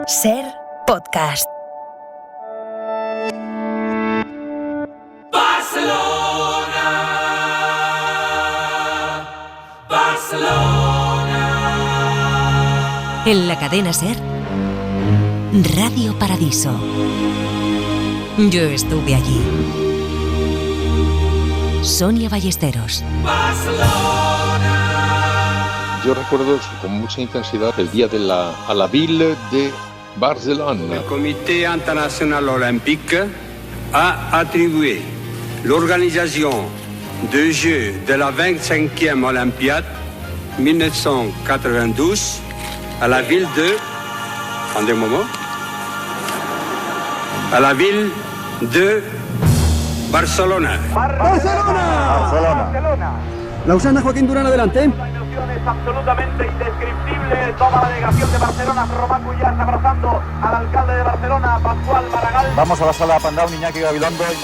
Ser podcast. Barcelona, Barcelona. En la cadena Ser, Radio Paradiso. Yo estuve allí. Sonia Ballesteros. Barcelona. Yo recuerdo con mucha intensidad el día de a la ville de Barcelona. Le Comité international olympique a attribué l'organisation des Jeux de la 25e Olympiade 1992 à la ville de... Attendez un moment. À la ville de Barcelona. Barcelona. Lausana, Joaquín Durán, adelante. La ilusión es absolutamente indescriptible. Toda la delegación de Barcelona, Román Cuyás, abrazando al alcalde de Barcelona, Pascual Maragall. Vamos a la sala Pandau, Iñaki Gabilondo y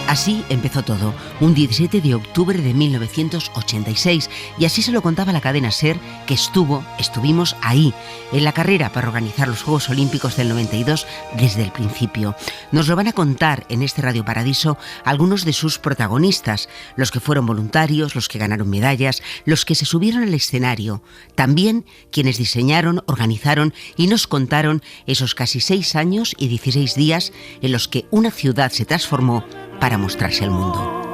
Así empezó todo, un 17 de octubre de 1986, y así se lo contaba la cadena SER, que estuvimos ahí, en la carrera para organizar los Juegos Olímpicos del 92 desde el principio. Nos lo van a contar en este Radio Paradiso algunos de sus protagonistas, los que fueron voluntarios, los que ganaron medallas, los que se subieron al escenario, también quienes diseñaron, organizaron y nos contaron esos casi 6 años y 16 días en los que una ciudad se transformó para mostrarse al mundo.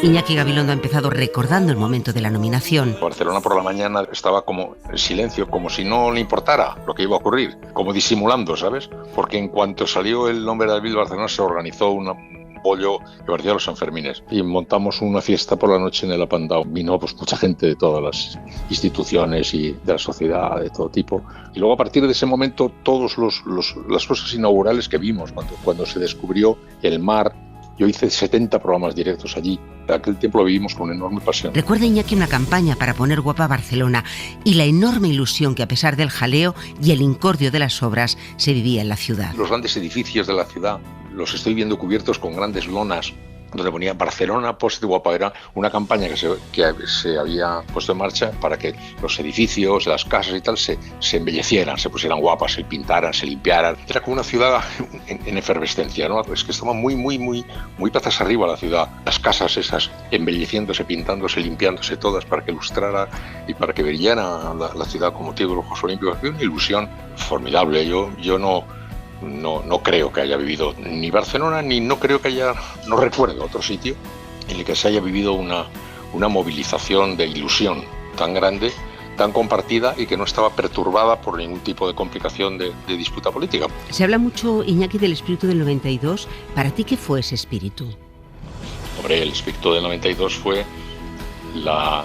Iñaki Gabilondo ha empezado recordando el momento de la nominación. Barcelona por la mañana estaba como en silencio, como si no le importara lo que iba a ocurrir, como disimulando, ¿sabes? Porque en cuanto salió el nombre de la Ville de Barcelona se organizó un pollo que parecía los Sanfermines y montamos una fiesta por la noche en el Apandao. Vino pues mucha gente de todas las instituciones y de la sociedad de todo tipo, y luego a partir de ese momento todas las cosas inaugurales que vimos cuando se descubrió el mar. Yo hice 70 programas directos allí. Aquel tiempo lo vivimos con enorme pasión. Recuerda, Iñaki, una campaña para poner guapa Barcelona y la enorme ilusión que, a pesar del jaleo y el incordio de las obras, se vivía en la ciudad. Los grandes edificios de la ciudad los estoy viendo cubiertos con grandes lonas donde ponía Barcelona Post de Guapa. Era una campaña que se había puesto en marcha para que los edificios, las casas y tal se embellecieran, se pusieran guapas, se pintaran, se limpiaran. Era como una ciudad en efervescencia, ¿no? Es que estaba muy patas arriba la ciudad. Las casas esas embelleciéndose, pintándose, limpiándose todas para que ilustrara y para que brillara la ciudad como motivo de los Juegos Olímpicos. Había una ilusión formidable. Yo no creo que haya vivido ni Barcelona, ni no recuerdo otro sitio en el que se haya vivido una movilización de ilusión tan grande, tan compartida y que no estaba perturbada por ningún tipo de complicación de disputa política. Se habla mucho, Iñaki, del espíritu del 92. ¿Para ti qué fue ese espíritu? Hombre, el espíritu del 92 fue la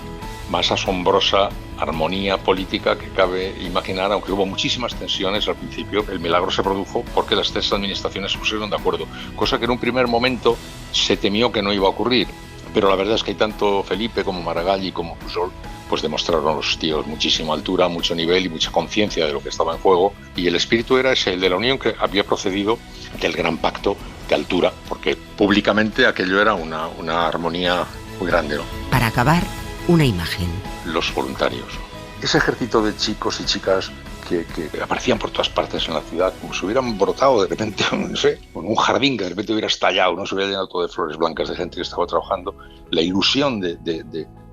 más asombrosa armonía política que cabe imaginar, aunque hubo muchísimas tensiones al principio. El milagro se produjo porque las tres administraciones se pusieron de acuerdo, cosa que en un primer momento se temió que no iba a ocurrir, pero la verdad es que hay tanto Felipe como Maragall y como Pujol pues demostraron los tíos muchísima altura, mucho nivel y mucha conciencia de lo que estaba en juego, y el espíritu era ese, el de la unión que había procedido del gran pacto de altura, porque públicamente aquello era una armonía muy grande, ¿no? Para acabar, una imagen. Los voluntarios. Ese ejército de chicos y chicas que aparecían por todas partes en la ciudad, como si hubieran brotado de repente, no sé, en un jardín que de repente hubiera estallado, no se hubiera llenado todo de flores blancas de gente que estaba trabajando. La ilusión de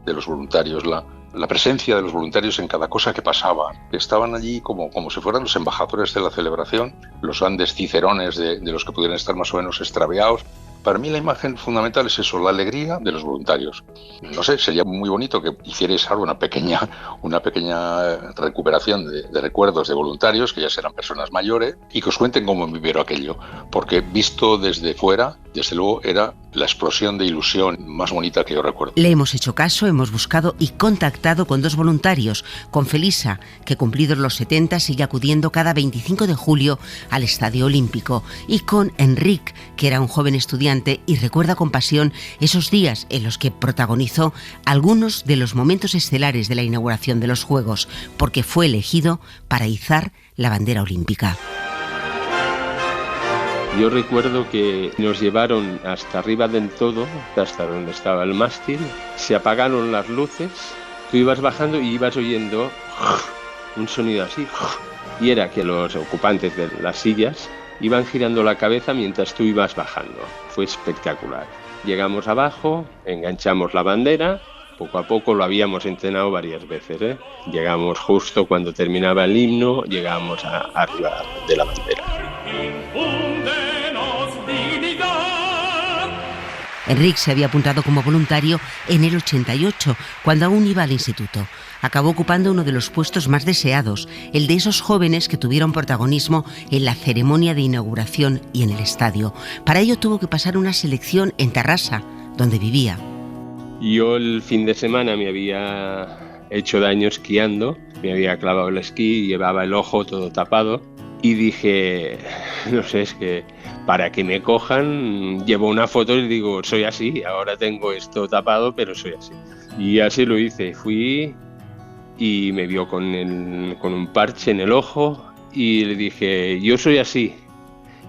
los voluntarios, la presencia de los voluntarios en cada cosa que pasaba. Estaban allí como si fueran los embajadores de la celebración, los grandes cicerones de los que pudieran estar más o menos extraviados. Para mí la imagen fundamental es eso, la alegría de los voluntarios. No sé, sería muy bonito que hicierais algo, una pequeña recuperación de recuerdos de voluntarios, que ya serán personas mayores, y que os cuenten cómo vivieron aquello. Porque visto desde fuera, desde luego era la explosión de ilusión más bonita que yo recuerdo. Le hemos hecho caso, hemos buscado y contactado con 2 voluntarios, con Felisa, que cumplidos los 70 sigue acudiendo cada 25 de julio al Estadio Olímpico, y con Enric, que era un joven estudiante y recuerda con pasión esos días en los que protagonizó algunos de los momentos estelares de la inauguración de los Juegos, porque fue elegido para izar la bandera olímpica. Yo recuerdo que nos llevaron hasta arriba del todo, hasta donde estaba el mástil, se apagaron las luces Tú ibas bajando y ibas oyendo un sonido así, y era que los ocupantes de las sillas iban girando la cabeza mientras tú ibas bajando. Fue espectacular. Llegamos abajo, enganchamos la bandera, poco a poco lo habíamos entrenado varias veces, ¿eh? Llegamos justo cuando terminaba el himno, llegamos arriba de la bandera. Enric se había apuntado como voluntario en el 88, cuando aún iba al instituto. Acabó ocupando uno de los puestos más deseados, el de esos jóvenes que tuvieron protagonismo en la ceremonia de inauguración y en el estadio. Para ello tuvo que pasar una selección en Tarrasa, donde vivía. Yo el fin de semana me había hecho daño esquiando, me había clavado el esquí, llevaba el ojo todo tapado y dije, no sé, es que para que me cojan llevo una foto y digo, soy así, ahora tengo esto tapado, pero soy así. Y así lo hice, fui y me vio con un parche en el ojo y le dije, yo soy así.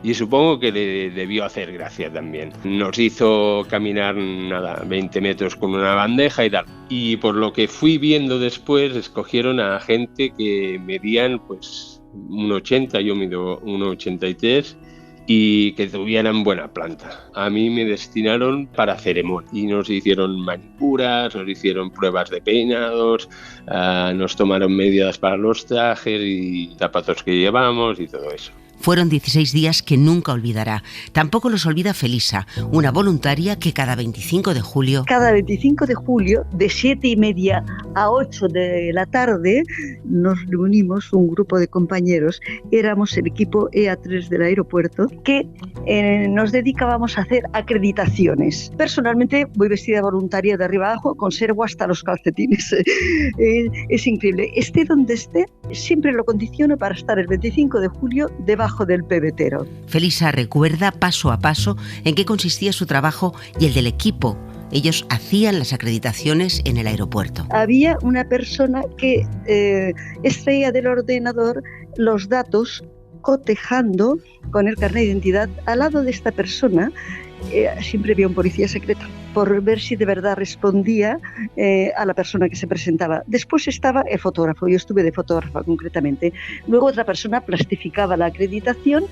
Y supongo que le debió hacer gracia también. Nos hizo caminar 20 metros con una bandeja y tal. Y por lo que fui viendo después, escogieron a gente que medían pues 1,80, yo mido 1,83 y que tuvieran buena planta. A mí me destinaron para ceremonia y nos hicieron manicuras, nos hicieron pruebas de peinados, nos tomaron medidas para los trajes y zapatos que llevamos y todo eso. Fueron 16 días que nunca olvidará. Tampoco los olvida Felisa, una voluntaria que cada 25 de julio... Cada 25 de julio, de 7:30 a 8 de la tarde, nos reunimos un grupo de compañeros. Éramos el equipo EA3 del aeropuerto que nos dedicábamos a hacer acreditaciones. Personalmente voy vestida voluntaria de arriba abajo, conservo hasta los calcetines. Es increíble. Esté donde esté, siempre lo condiciono para estar el 25 de julio debajo del pebetero. Felisa recuerda paso a paso en qué consistía su trabajo y el del equipo. Ellos hacían las acreditaciones en el aeropuerto. Había una persona que extraía del ordenador los datos cotejando con el carnet de identidad. Al lado de esta persona siempre había un policía secreto por ver si de verdad respondía a la persona que se presentaba. Después estaba el fotógrafo, yo estuve de fotógrafa concretamente. Luego otra persona plastificaba la acreditación,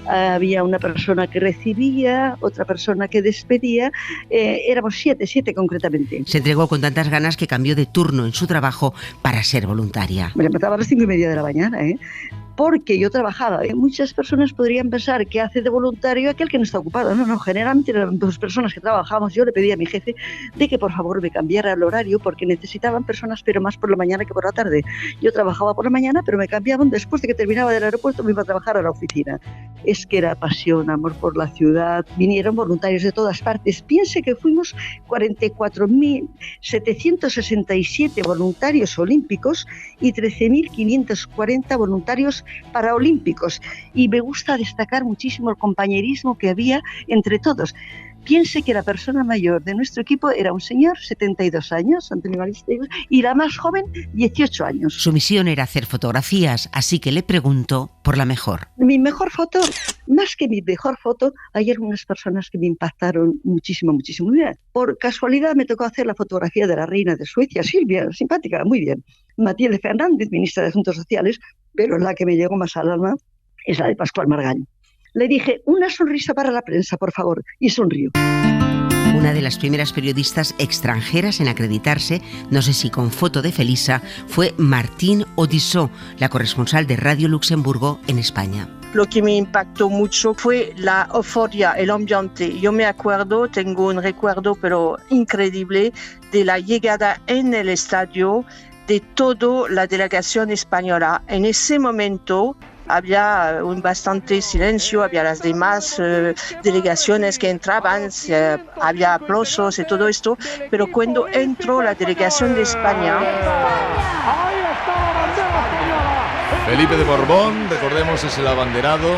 había una persona que recibía, otra persona que despedía, éramos siete concretamente. Se entregó con tantas ganas que cambió de turno en su trabajo para ser voluntaria. Me levantaba a las 5:30 de la mañana, porque yo trabajaba. Muchas personas podrían pensar que hace de voluntario aquel que no está ocupado. No, generalmente eran dos personas que trabajábamos. Yo le pedí a mi jefe de que por favor me cambiara el horario porque necesitaban personas, pero más por la mañana que por la tarde. Yo trabajaba por la mañana, pero me cambiaban después de que terminaba del aeropuerto, me iba a trabajar a la oficina. Es que era pasión, amor por la ciudad. Vinieron voluntarios de todas partes. Piense que fuimos 44.767 voluntarios olímpicos y 13.540 voluntarios paraolímpicos, y me gusta destacar muchísimo el compañerismo que había entre todos. Piense que la persona mayor de nuestro equipo era un señor, 72 años, Antonio Ballesteros, y la más joven, 18 años. Su misión era hacer fotografías, así que le preguntó por la mejor. Mi mejor foto, más que mi mejor foto, hay algunas personas que me impactaron muchísimo. Mira, por casualidad me tocó hacer la fotografía de la reina de Suecia, Silvia, simpática, muy bien. Matilde Fernández, ministra de Asuntos Sociales, pero la que me llegó más al alma es la de Pascual Margall. Le dije, una sonrisa para la prensa, por favor, y sonrió. Una de las primeras periodistas extranjeras en acreditarse, no sé si con foto de Felisa, fue Martine Audisot, la corresponsal de Radio Luxemburgo en España. Lo que me impactó mucho fue la euforia, el ambiente. Yo me acuerdo, tengo un recuerdo pero increíble de la llegada en el estadio de toda la delegación española. En ese momento había un bastante silencio, había las demás delegaciones que entraban, había aplausos y todo esto, pero cuando entró la delegación de España... Felipe de Borbón, recordemos, es el abanderado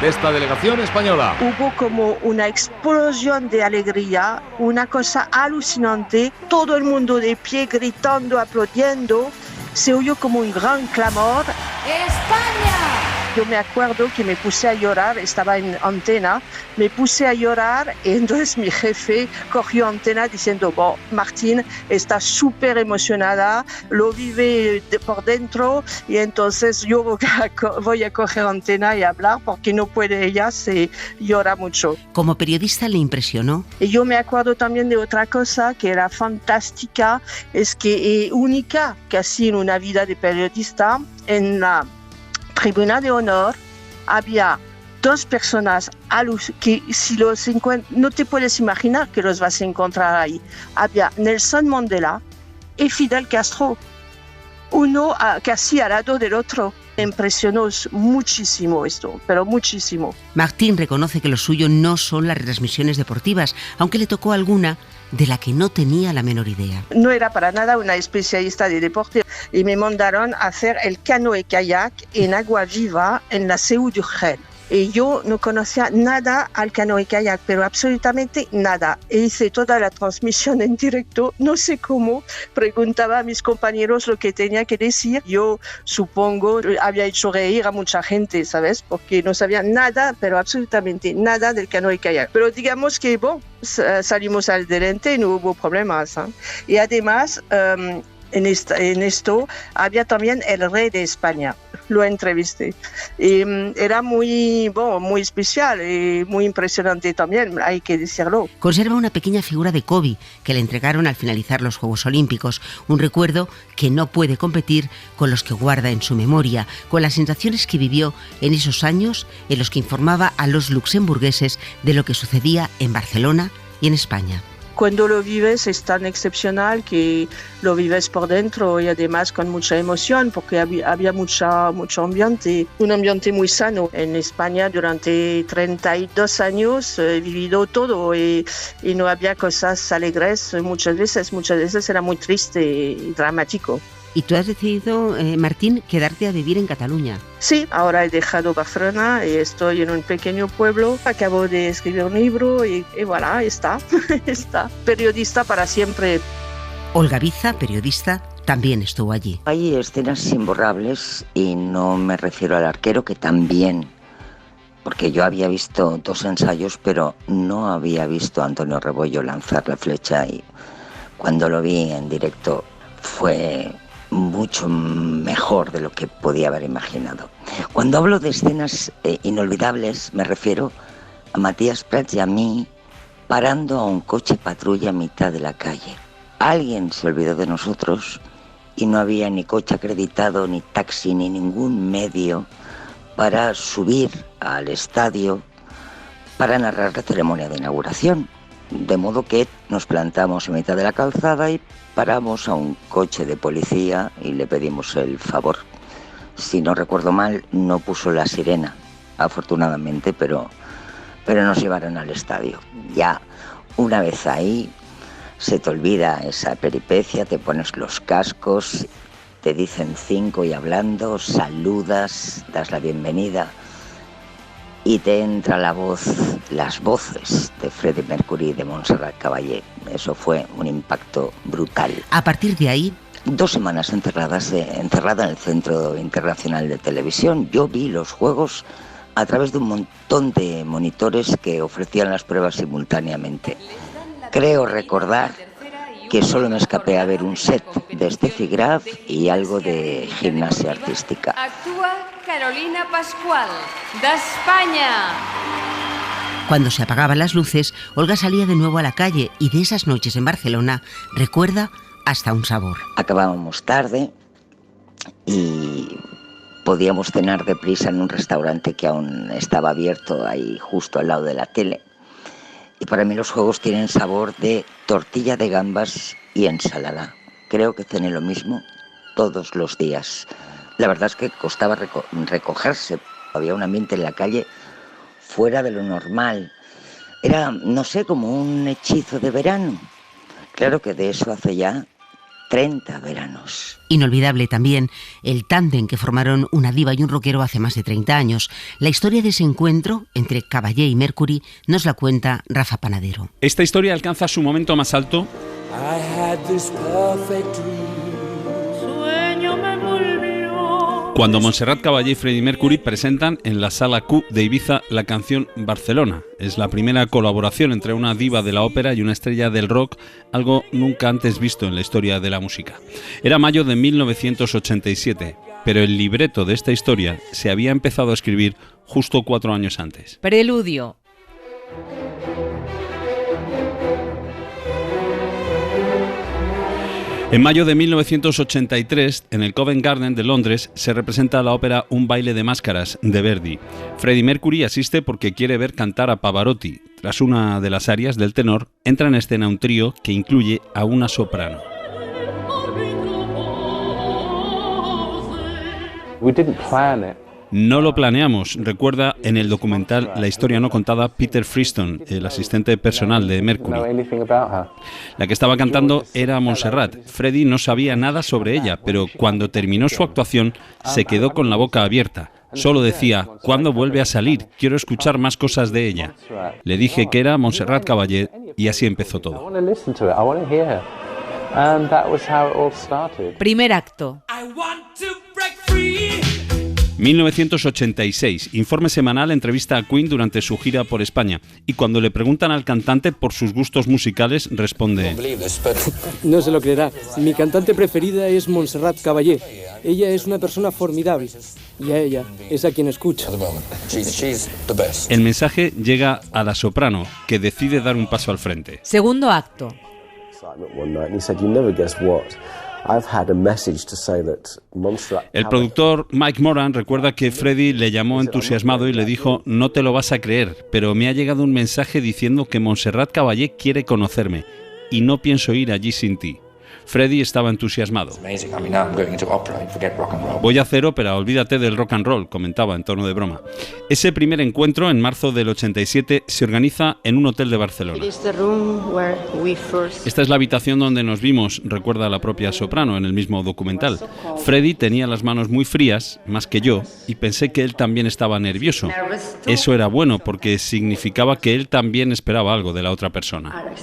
de esta delegación española. Hubo como una explosión de alegría, una cosa alucinante, todo el mundo de pie gritando, aplaudiendo, se oyó como un gran clamor. ¡España! Yo me acuerdo que me puse a llorar, estaba en Antena, me puse a llorar y entonces mi jefe cogió Antena diciendo, Martín está súper emocionada, lo vive por dentro y entonces yo voy a coger Antena y hablar porque no puede, ella se llora mucho. Como periodista le impresionó. Y yo me acuerdo también de otra cosa que era fantástica, es que única casi en una vida de periodista, en la tribuna de honor había 2 personas que si los no te puedes imaginar que los vas a encontrar ahí. Había Nelson Mandela y Fidel Castro, uno casi al lado del otro. Me impresionó muchísimo esto, pero muchísimo. Martín reconoce que lo suyo no son las retransmisiones deportivas, aunque le tocó alguna de la que no tenía la menor idea. No era para nada una especialista de deporte y me mandaron a hacer el canoe kayak en agua viva en la Seu d'Urgell. Y yo no conocía nada al canoe kayak, pero absolutamente nada. E hice toda la transmisión en directo, no sé cómo, preguntaba a mis compañeros lo que tenía que decir. Yo supongo había hecho reír a mucha gente, ¿sabes? Porque no sabía nada, pero absolutamente nada del canoe kayak. Pero digamos que, salimos al delante y no hubo problemas, ¿eh? Y además, en esto había también el rey de España. Lo entrevisté. Y era muy especial y muy impresionante también, hay que decirlo. Conserva una pequeña figura de Kobe que le entregaron al finalizar los Juegos Olímpicos, un recuerdo que no puede competir con los que guarda en su memoria, con las sensaciones que vivió en esos años en los que informaba a los luxemburgueses de lo que sucedía en Barcelona y en España. Cuando lo vives es tan excepcional que lo vives por dentro y además con mucha emoción porque había mucho ambiente, un ambiente muy sano. En España durante 32 años he vivido todo y no había cosas alegres, muchas veces era muy triste y dramático. Y tú has decidido, Martín, quedarte a vivir en Cataluña. Sí, ahora he dejado Barcelona y estoy en un pequeño pueblo. Acabo de escribir un libro y voilà, está. Periodista para siempre. Olga Biza, periodista, también estuvo allí. Hay escenas imborrables y no me refiero al arquero, que también, porque yo había visto 2 ensayos, pero no había visto a Antonio Rebollo lanzar la flecha y cuando lo vi en directo fue mucho mejor de lo que podía haber imaginado. Cuando hablo de escenas inolvidables me refiero a Matías Prats y a mí parando a un coche patrulla a mitad de la calle. Alguien se olvidó de nosotros y no había ni coche acreditado, ni taxi, ni ningún medio para subir al estadio para narrar la ceremonia de inauguración. De modo que nos plantamos en mitad de la calzada y paramos a un coche de policía y le pedimos el favor. Si no recuerdo mal, no puso la sirena, afortunadamente, pero nos llevaron al estadio. Ya una vez ahí se te olvida esa peripecia, te pones los cascos, te dicen 5 y hablando, saludas, das la bienvenida y te entra las voces de Freddie Mercury y de Montserrat Caballé. Eso fue un impacto brutal. A partir de ahí, 2 semanas encerrada en el Centro Internacional de Televisión. Yo vi los juegos a través de un montón de monitores que ofrecían las pruebas simultáneamente. Creo recordar que solo me escapé a ver un set de Steffi Graf y algo de gimnasia artística. Actúa Carolina Pascual, de España. Cuando se apagaban las luces, Olga salía de nuevo a la calle y de esas noches en Barcelona recuerda hasta un sabor. Acabábamos tarde y podíamos cenar deprisa en un restaurante que aún estaba abierto ahí justo al lado de la tele. Y para mí los juegos tienen sabor de tortilla de gambas y ensalada. Creo que cené lo mismo todos los días. La verdad es que costaba recogerse. Había un ambiente en la calle fuera de lo normal. Era, no sé, como un hechizo de verano. Claro que de eso hace ya 30 veranos. Inolvidable también el tándem que formaron una diva y un rockero hace más de 30 años. La historia de ese encuentro entre Caballé y Mercury nos la cuenta Rafa Panadero. Esta historia alcanza su momento más alto Sueño me volvió Cuando Montserrat Caballé y Freddie Mercury presentan en la Sala Q de Ibiza la canción Barcelona. Es la primera colaboración entre una diva de la ópera y una estrella del rock, algo nunca antes visto en la historia de la música. Era mayo de 1987, pero el libreto de esta historia se había empezado a escribir justo 4 años antes. Preludio. En mayo de 1983, en el Covent Garden de Londres, se representa la ópera Un baile de máscaras, de Verdi. Freddie Mercury asiste porque quiere ver cantar a Pavarotti. Tras una de las arias del tenor, entra en escena un trío que incluye a una soprano. No lo planeamos, recuerda en el documental La historia no contada Peter Freeston, el asistente personal de Mercury. La que estaba cantando era Montserrat. Freddie no sabía nada sobre ella, pero cuando terminó su actuación se quedó con la boca abierta. Solo decía, ¿cuándo vuelve a salir? Quiero escuchar más cosas de ella. Le dije que era Montserrat Caballé y así empezó todo. Primer acto. 1986, informe semanal, entrevista a Queen durante su gira por España, y cuando le preguntan al cantante por sus gustos musicales, responde: No se lo creerá, mi cantante preferida es Montserrat Caballé. Ella es una persona formidable, y a ella es a quien escucho. El mensaje llega a la soprano, que decide dar un paso al frente. Segundo acto. El productor Mike Moran recuerda que Freddie le llamó entusiasmado y le dijo: no te lo vas a creer, pero me ha llegado un mensaje diciendo que Montserrat Caballé quiere conocerme y no pienso ir allí sin ti. Freddie estaba entusiasmado. Voy a hacer ópera, olvídate del rock and roll, comentaba en tono de broma. Ese primer encuentro, en marzo del 87, se organiza en un hotel de Barcelona. Esta es la habitación donde nos vimos, recuerda la propia soprano en el mismo documental. Freddie tenía las manos muy frías, más que yo, y pensé que él también estaba nervioso. Eso era bueno, porque significaba que él también esperaba algo de la otra persona.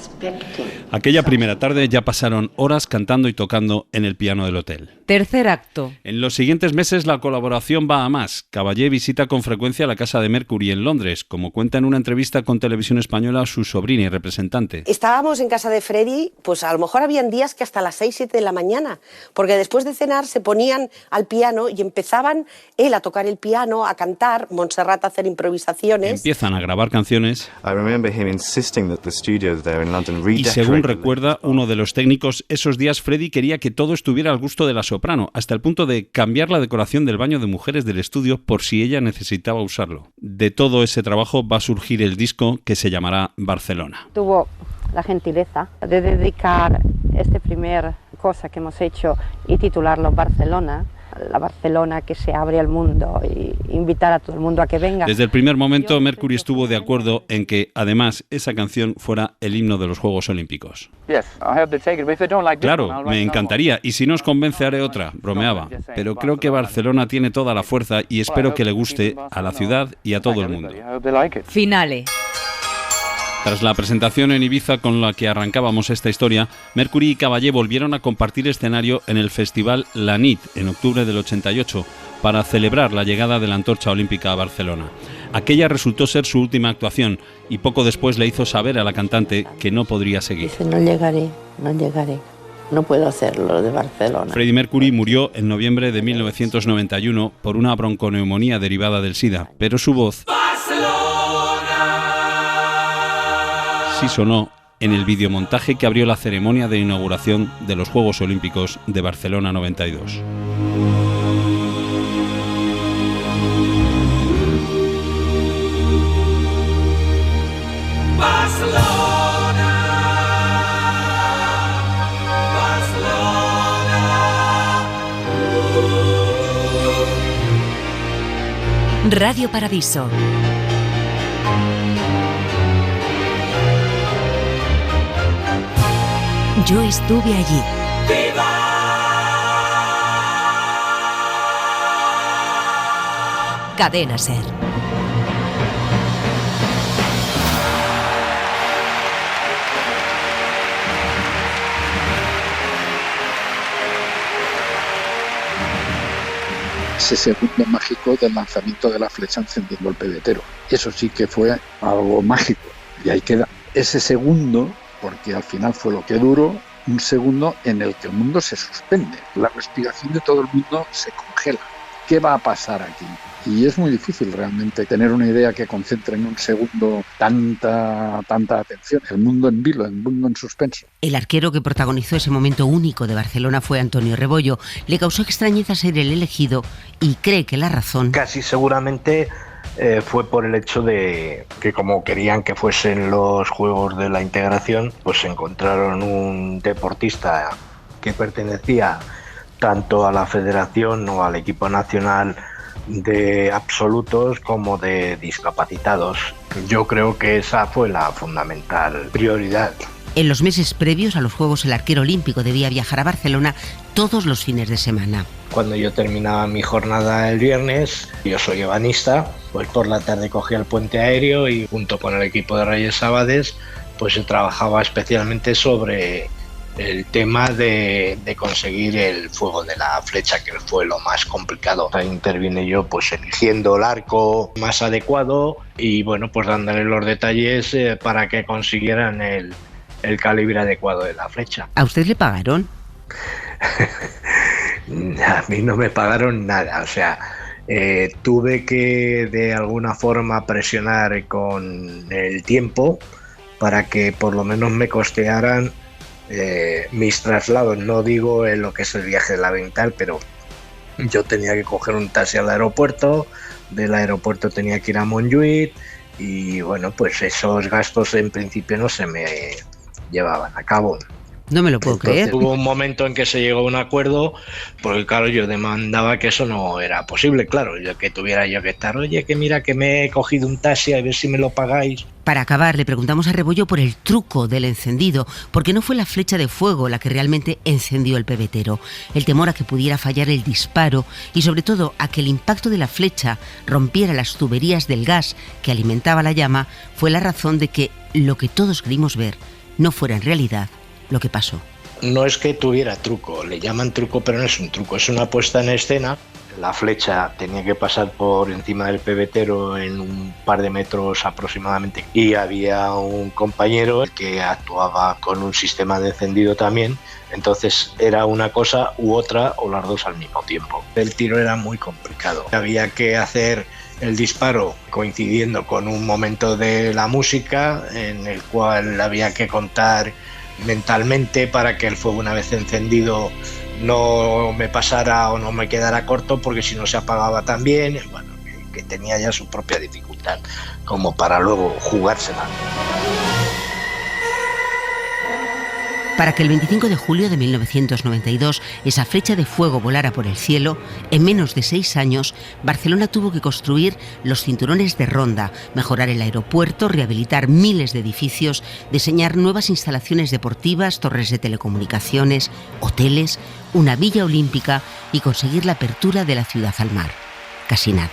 Aquella primera tarde ya pasaron horas cantando y tocando en el piano del hotel. Tercer acto. En los siguientes meses la colaboración va a más. Caballé visita con frecuencia la casa de Mercury en Londres, como cuenta en una entrevista con Televisión Española su sobrina y representante. Estábamos en casa de Freddie, pues a lo mejor habían días que hasta las 6, 7 de la mañana, porque después de cenar se ponían al piano y empezaban él a tocar el piano, a cantar, Montserrat a hacer improvisaciones. Empiezan a grabar canciones y según recuerda uno de los técnicos, esos días Freddie quería que todo estuviera al gusto de la soprano, hasta el punto de cambiar la decoración del baño de mujeres del estudio por si ella necesitaba usarlo. De todo ese trabajo va a surgir el disco que se llamará Barcelona. Tuvo la gentileza de dedicar esta primera cosa que hemos hecho y titularlo Barcelona, la Barcelona que se abre al mundo y invitar a todo el mundo a que venga. Desde el primer momento Mercury estuvo de acuerdo en que además esa canción fuera el himno de los Juegos Olímpicos. Claro, me encantaría, y si no os convence haré otra, bromeaba, pero creo que Barcelona tiene toda la fuerza y espero que le guste a la ciudad y a todo el mundo. Finale. Tras la presentación en Ibiza con la que arrancábamos esta historia, Mercury y Caballé volvieron a compartir escenario en el festival La Nit en octubre del 88 para celebrar la llegada de la antorcha olímpica a Barcelona. Aquella resultó ser su última actuación y poco después le hizo saber a la cantante que no podría seguir. Dice, no llegaré, no puedo hacerlo de Barcelona. Freddie Mercury murió en noviembre de 1991 por una bronconeumonía derivada del SIDA, pero su voz sí sonó en el videomontaje que abrió la ceremonia de inauguración de los Juegos Olímpicos de Barcelona 92. Radio Paradiso. Yo estuve allí. ¡Viva! Cadena SER. ese segundo mágico del lanzamiento de la flecha encendiendo el pebetero. Eso sí que fue algo mágico, y ahí queda ese segundo, porque al final fue lo que duró, un segundo en el que el mundo se suspende, la respiración de todo el mundo se congela. ¿Qué va a pasar aquí? Y es muy difícil realmente tener una idea que concentre en un segundo tanta atención. El mundo en vilo, el mundo en suspenso. El arquero que protagonizó ese momento único de Barcelona fue Antonio Rebollo. Le causó extrañeza ser el elegido y cree que la razón... Casi seguramente fue por el hecho de que, como querían que fuesen los Juegos de la Integración, pues encontraron un deportista que pertenecía tanto a la federación o al equipo nacional de absolutos como de discapacitados. Yo creo que esa fue la fundamental prioridad. En los meses previos a los Juegos, el arquero olímpico debía viajar a Barcelona todos los fines de semana. Cuando yo terminaba mi jornada el viernes, yo soy ebanista, pues por la tarde cogía el puente aéreo y junto con el equipo de Reyes Abades, pues se trabajaba especialmente sobre el tema de conseguir el fuego de la flecha, que fue lo más complicado. Ahí intervine yo pues eligiendo el arco más adecuado y bueno, pues dándole los detalles para que consiguieran el calibre adecuado de la flecha. ¿A usted le pagaron? A mí no me pagaron nada, o sea, tuve que de alguna forma presionar con el tiempo para que por lo menos me costearan mis traslados. No digo en lo que es el viaje de la Avental, pero yo tenía que coger un taxi al aeropuerto, del aeropuerto tenía que ir a Montjuïc y bueno, pues esos gastos en principio no se me llevaban a cabo. No me lo puedo creer. Hubo un momento en que se llegó a un acuerdo, porque claro, yo demandaba que eso no era posible, claro, yo que tuviera yo que estar, oye, que mira que me he cogido un taxi, a ver si me lo pagáis. Para acabar, le preguntamos a Rebollo por el truco del encendido, porque no fue la flecha de fuego la que realmente encendió el pebetero. El temor a que pudiera fallar el disparo y sobre todo a que el impacto de la flecha rompiera las tuberías del gas que alimentaba la llama fue la razón de que lo que todos creímos ver no fuera en realidad lo que pasó. No es que tuviera truco, le llaman truco, pero no es un truco, es una puesta en escena. La flecha tenía que pasar por encima del pebetero en un par de metros aproximadamente y había un compañero que actuaba con un sistema de encendido también, entonces era una cosa u otra o las dos al mismo tiempo. El tiro era muy complicado, había que hacer el disparo coincidiendo con un momento de la música en el cual había que contar mentalmente para que el fuego, una vez encendido, no me pasara o no me quedara corto, porque si no se apagaba también. Bueno, que tenía ya su propia dificultad como para luego jugársela. Para que el 25 de julio de 1992 esa flecha de fuego volara por el cielo, en menos de 6 años, Barcelona tuvo que construir los cinturones de ronda, mejorar el aeropuerto, rehabilitar miles de edificios, diseñar nuevas instalaciones deportivas, torres de telecomunicaciones, hoteles, una villa olímpica y conseguir la apertura de la ciudad al mar. Casi nada.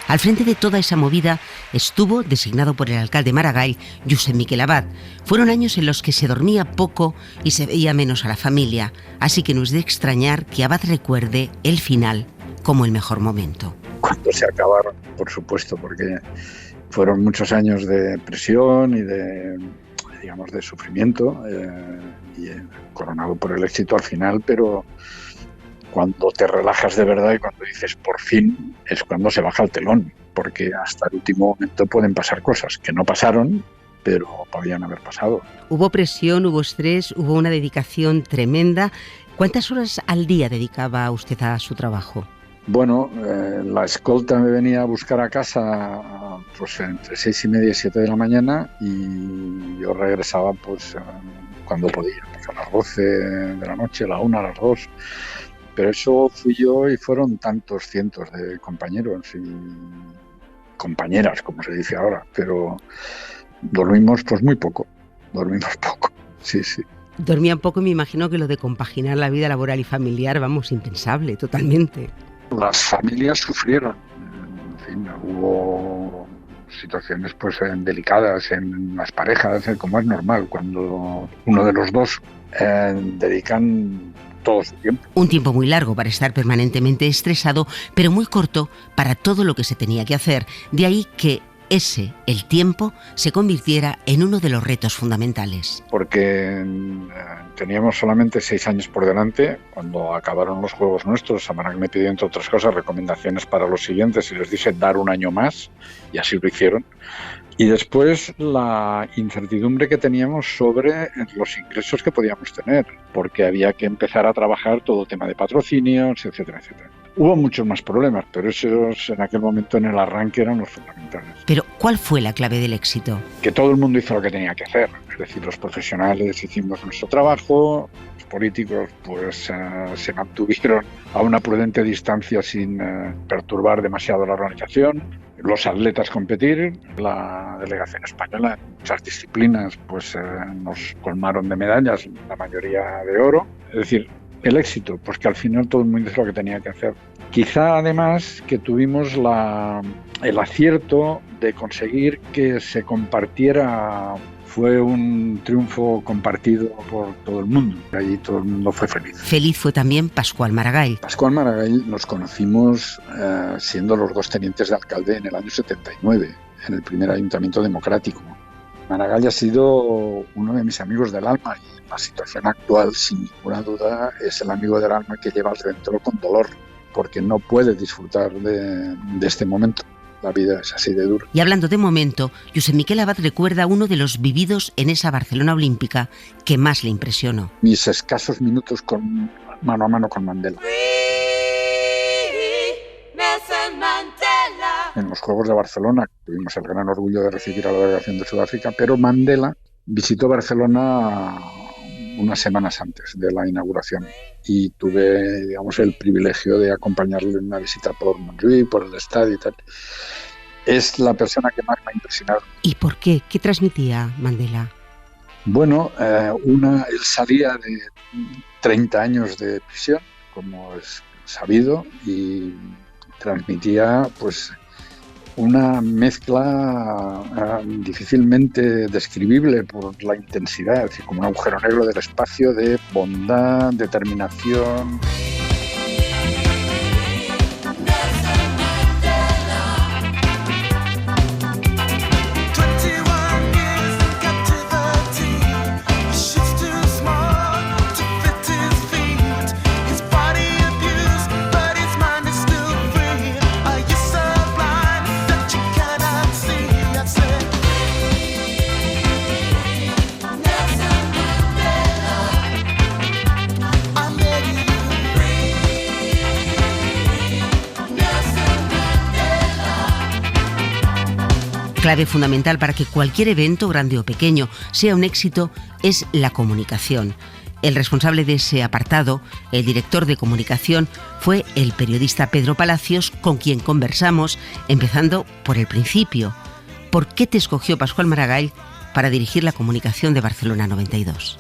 Al frente de toda esa movida estuvo, designado por el alcalde Maragall, Josep Miquel Abad. Fueron años en los que se dormía poco y se veía menos a la familia, así que no es de extrañar que Abad recuerde el final como el mejor momento. Cuando se acabaron, por supuesto, porque fueron muchos años de presión y de sufrimiento, y coronado por el éxito al final, pero cuando te relajas de verdad y cuando dices por fin, es cuando se baja el telón, porque hasta el último momento pueden pasar cosas que no pasaron, pero podían haber pasado. Hubo presión, hubo estrés, hubo una dedicación tremenda. ¿Cuántas horas al día dedicaba usted a su trabajo? Bueno, la escolta me venía a buscar a casa pues entre 6:30 y 7 de la mañana y yo regresaba pues cuando podía, pues a las 12 de la noche, a la 1, a las 2. Pero eso fui yo y fueron tantos cientos de compañeros y compañeras, como se dice ahora, pero dormimos pues muy poco, sí. Dormían poco y me imagino que lo de compaginar la vida laboral y familiar, vamos, impensable, totalmente. Las familias sufrieron, en fin, hubo situaciones pues delicadas en las parejas, como es normal, cuando uno de los dos dedican todo su tiempo. Un tiempo muy largo para estar permanentemente estresado, pero muy corto para todo lo que se tenía que hacer. De ahí que el tiempo, se convirtiera en uno de los retos fundamentales. Porque teníamos solamente 6 años por delante cuando acabaron los juegos nuestros. Samaranch me pidió, entre otras cosas, recomendaciones para los siguientes y les dije dar un año más, y así lo hicieron. Y después la incertidumbre que teníamos sobre los ingresos que podíamos tener, porque había que empezar a trabajar todo el tema de patrocinios, etcétera, etcétera. Hubo muchos más problemas, pero esos en aquel momento en el arranque eran los fundamentales. Pero, ¿cuál fue la clave del éxito? Que todo el mundo hizo lo que tenía que hacer. Es decir, los profesionales hicimos nuestro trabajo, los políticos pues se mantuvieron a una prudente distancia sin perturbar demasiado la organización. Los atletas competir, la delegación española en muchas disciplinas pues nos colmaron de medallas, la mayoría de oro. Es decir, el éxito, pues que al final todo el mundo hizo lo que tenía que hacer. Quizá además que tuvimos el acierto de conseguir que se compartiera. Fue un triunfo compartido por todo el mundo. Allí todo el mundo fue feliz. Feliz fue también Pascual Maragall. Pascual Maragall nos conocimos siendo los 2 tenientes de alcalde en el año 79, en el primer ayuntamiento democrático. Maragall ha sido uno de mis amigos del alma y en la situación actual, sin ninguna duda, es el amigo del alma que llevas dentro con dolor, porque no puede disfrutar de este momento. La vida es así de dura. Y hablando de momento, Josep Miquel Abad recuerda uno de los vividos en esa Barcelona olímpica que más le impresionó. Mis escasos minutos mano a mano con Mandela. En los Juegos de Barcelona tuvimos el gran orgullo de recibir a la delegación de Sudáfrica, pero Mandela visitó Barcelona unas semanas antes de la inauguración y tuve, digamos, el privilegio de acompañarle en una visita por Montjuïc, por el estadio y tal. Es la persona que más me ha impresionado. ¿Y por qué? ¿Qué transmitía Mandela? Bueno, él salía de 30 años de prisión, como es sabido, y transmitía pues una mezcla difícilmente describible por la intensidad, es decir, como un agujero negro del espacio de bondad, determinación. Clave fundamental para que cualquier evento, grande o pequeño, sea un éxito es la comunicación. El responsable de ese apartado, el director de comunicación, fue el periodista Pedro Palacios, con quien conversamos, empezando por el principio. ¿Por qué te escogió Pascual Maragall para dirigir la comunicación de Barcelona 92?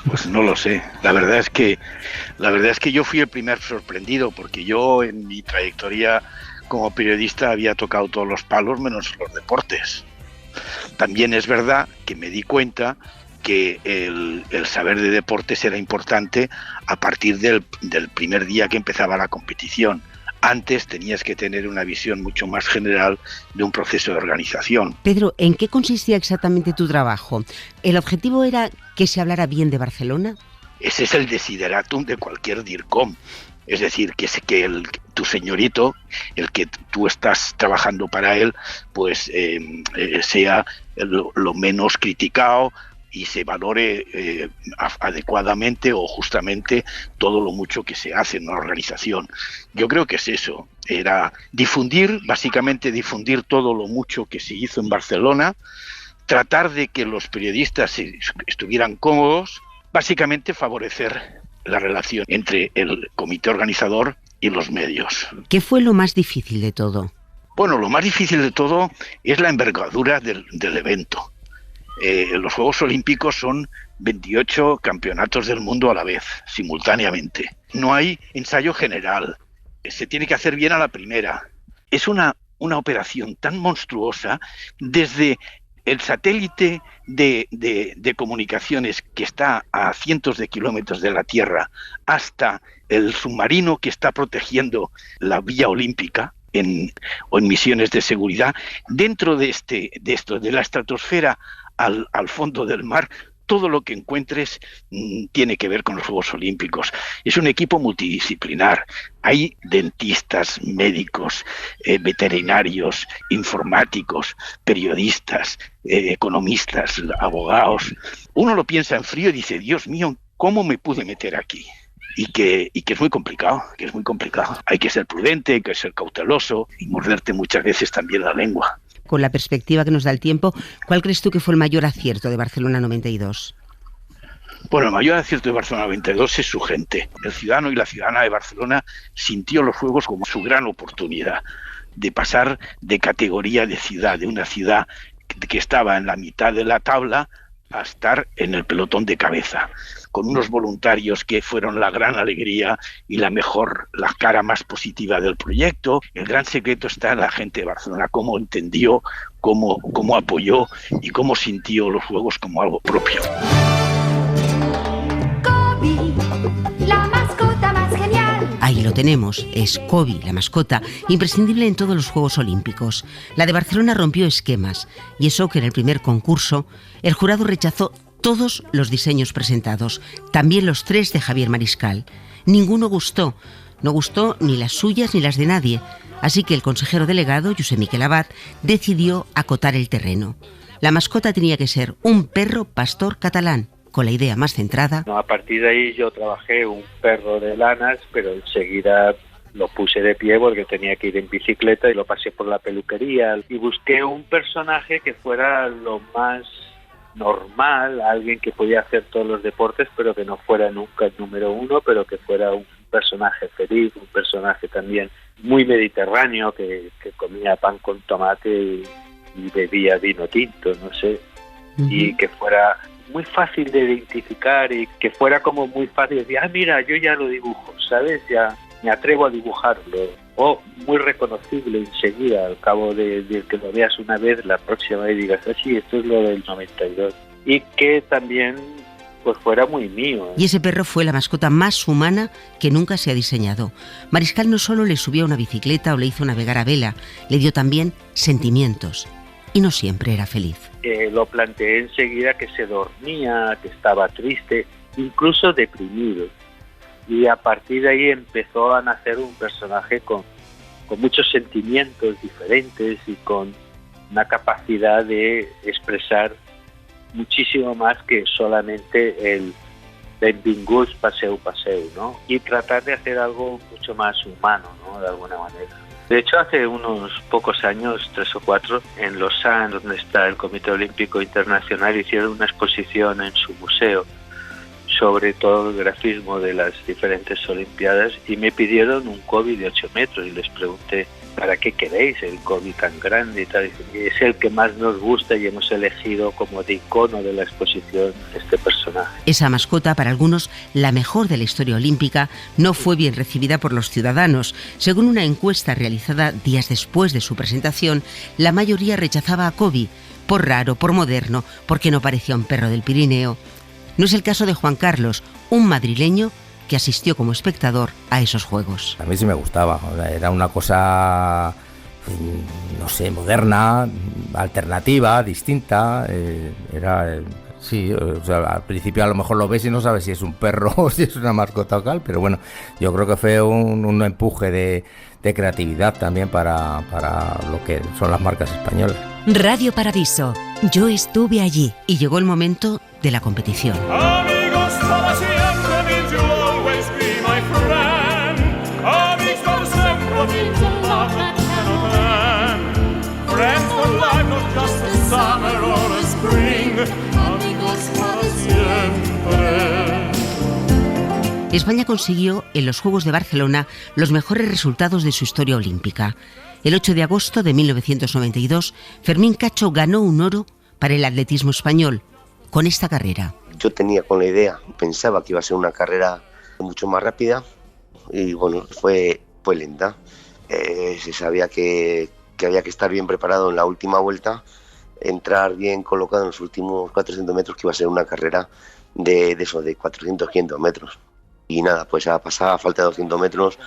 Pues no lo sé. La verdad es que yo fui el primer sorprendido, porque yo en mi trayectoria como periodista había tocado todos los palos menos los deportes. También es verdad que me di cuenta que el saber de deportes era importante a partir del primer día que empezaba la competición. Antes tenías que tener una visión mucho más general de un proceso de organización. Pedro, ¿en qué consistía exactamente tu trabajo? ¿El objetivo era que se hablara bien de Barcelona? Ese es el desideratum de cualquier DIRCOM. Es decir, que tu señorito, el que tú estás trabajando para él, pues sea lo menos criticado y se valore adecuadamente o justamente todo lo mucho que se hace en una organización. Yo creo que es eso, era básicamente difundir todo lo mucho que se hizo en Barcelona, tratar de que los periodistas estuvieran cómodos, básicamente favorecer la relación entre el comité organizador y los medios. ¿Qué fue lo más difícil de todo? Bueno, lo más difícil de todo es la envergadura del evento. Los Juegos Olímpicos son 28 campeonatos del mundo a la vez, simultáneamente. No hay ensayo general. Se tiene que hacer bien a la primera. Es una operación tan monstruosa desde el satélite de comunicaciones que está a cientos de kilómetros de la Tierra hasta el submarino que está protegiendo la Vía Olímpica o en misiones de seguridad, dentro de esto, de la estratosfera al fondo del mar, todo lo que encuentres tiene que ver con los Juegos Olímpicos. Es un equipo multidisciplinar. Hay dentistas, médicos, veterinarios, informáticos, periodistas, economistas, abogados. Uno lo piensa en frío y dice, Dios mío, ¿cómo me pude meter aquí? Y que es muy complicado, Hay que ser prudente, hay que ser cauteloso y morderte muchas veces también la lengua. Con la perspectiva que nos da el tiempo, ¿cuál crees tú que fue el mayor acierto de Barcelona 92? Bueno, el mayor acierto de Barcelona 92 es su gente. El ciudadano y la ciudadana de Barcelona sintió los Juegos como su gran oportunidad de pasar de categoría de ciudad, de una ciudad que estaba en la mitad de la tabla, a estar en el pelotón de cabeza, con unos voluntarios que fueron la gran alegría y la cara más positiva del proyecto. El gran secreto está en la gente de Barcelona, cómo entendió, cómo apoyó y cómo sintió los Juegos como algo propio. Kobe, la mascota más genial. Ahí lo tenemos, es Kobe, la mascota, imprescindible en todos los Juegos Olímpicos. La de Barcelona rompió esquemas, y eso que en el primer concurso el jurado rechazó todos los diseños presentados, también los 3 de Javier Mariscal. Ninguno gustó, no gustó ni las suyas ni las de nadie, así que el consejero delegado, Josep Miquel Abad, decidió acotar el terreno. La mascota tenía que ser un perro pastor catalán, con la idea más centrada. A partir de ahí yo trabajé un perro de lanas, pero enseguida lo puse de pie porque tenía que ir en bicicleta y lo pasé por la peluquería y busqué un personaje que fuera lo más normal, alguien que podía hacer todos los deportes, pero que no fuera nunca el número 1, pero que fuera un personaje feliz, un personaje también muy mediterráneo, que comía pan con tomate y bebía vino tinto, no sé, y que fuera muy fácil de identificar y que fuera como muy fácil de decir, mira, yo ya lo dibujo, ¿sabes? Ya me atrevo a dibujarlo. O muy reconocible enseguida, al cabo de que lo veas una vez, la próxima vez digas, sí, esto es lo del 92. Y que también pues fuera muy mío. Y ese perro fue la mascota más humana que nunca se ha diseñado. Mariscal no solo le subió a una bicicleta o le hizo navegar a vela, le dio también sentimientos. Y no siempre era feliz. Lo planteé enseguida que se dormía, que estaba triste, incluso deprimido. Y a partir de ahí empezó a nacer un personaje con muchos sentimientos diferentes y con una capacidad de expresar muchísimo más que solamente el benvinguts, paseu, ¿no? Y tratar de hacer algo mucho más humano, ¿no? De alguna manera. De hecho, hace unos pocos años, 3 o 4, en Lausanne, donde está el Comité Olímpico Internacional, hicieron una exposición en su museo sobre todo el grafismo de las diferentes Olimpiadas y me pidieron un Kobe de 8 metros y les pregunté, ¿para qué queréis el Kobe tan grande y tal? Y es el que más nos gusta y hemos elegido como de icono de la exposición este personaje. Esa mascota, para algunos la mejor de la historia olímpica, no fue bien recibida por los ciudadanos. Según una encuesta realizada días después de su presentación, la mayoría rechazaba a Kobe, por raro, por moderno, porque no parecía un perro del Pirineo. No es el caso de Juan Carlos, un madrileño que asistió como espectador a esos Juegos. A mí sí me gustaba, era una cosa, no sé, moderna, alternativa, distinta, sí, o sea, al principio a lo mejor lo ves y no sabes si es un perro o si es una mascota local, pero bueno, yo creo que fue un empuje de creatividad también para lo que son las marcas españolas. Radio Paradiso, yo estuve allí. Y llegó el momento de la competición. Amigos para siempre, means you'll always be my friend. Amigos para siempre, means a love that cannot end. Friends for life, not just a summer or a spring. Amigos para siempre. España consiguió en los Juegos de Barcelona los mejores resultados de su historia olímpica. El 8 de agosto de 1992, Fermín Cacho ganó un oro para el atletismo español con esta carrera. Yo tenía con la idea, pensaba que iba a ser una carrera mucho más rápida y bueno, fue lenta. Se sabía que había que estar bien preparado en la última vuelta entrar bien colocado en los últimos 400 metros, que iba a ser una carrera de 400-500 metros. Y nada, pues a pasar a falta de 200 metros,